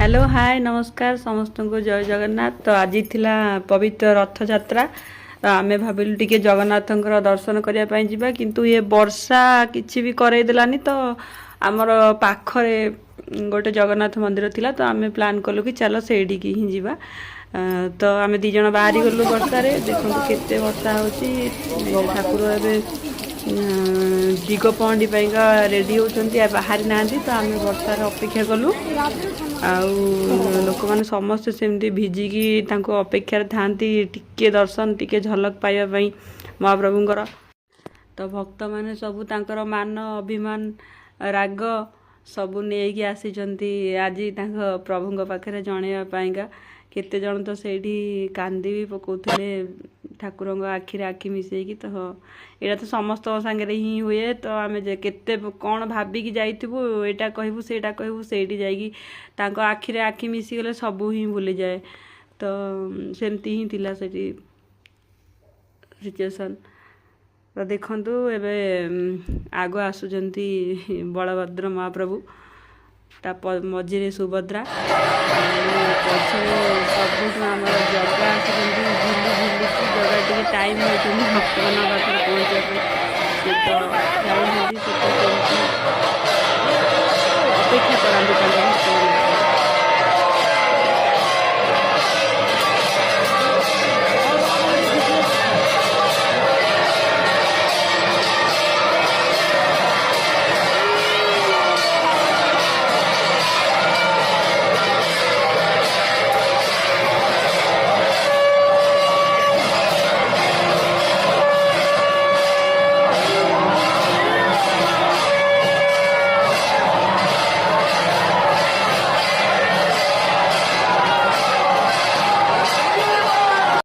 Hello hi नमस्कार समस्त को जय जगन्नाथ। तो आज थिला पवित्र रथ यात्रा। तो आमे भाबिलु टिके जगन्नाथंकर दर्शन करिया पई जिबा, किंतु ये वर्षा किछि भी करई देलानी। तो आमर पाखरे गोटे जगन्नाथ मंदिर थिला, तो आमे प्लान कलु कि चलो सेडी की ही जिबा। तो आमे दी जण बाहरी गलु वर्षा रे। देखंतु केते वर्षा होची। ठाकुर एबे दिग पहंडी पाइका रेडी होचंती आ बाहरी नांदी। तो आमे वर्षा रे अपेक्षा कलु। आउ लोक मैंने समस्ते सेमती भिजिकी तांको अपेक्षार थांती टिके दर्शन टिके झलक पाइबा पई महाप्रभुंकर। तो भक्त मैंने सबू तांकर मान अभिमान राग सबू नेकी आसीचंती आज तांको प्रभुंक पाखरे जणेबा पाइका। केते जण तो सेठी कांदी भी पकाउथिले ठाकुरंक आखिरे आखि मिसेकी। तो एटा तो समस्त संगे ही हुए। तो आमे जे केते कौन भाबिकी जाइथिबु एटा कहबु सेटा कहबु सेठी जाइकी तांको आखिरे आखि मिसी गले सबू ही भूली जाए। तो सेमती ही थिला सेठी सिचुएशन। तो देखंतु एबे आगो आसुचंती बलभद्र महाप्रभु, ता मझिरे सुभद्रा, पछरे सबुठ आमर जगह आसुचंती झुली झुलिकी जगह टिके टाइम होचंती भक्त मान पाखरे पहुंचा पे। तो जाउंती से तो अपेक्षा करंती तांको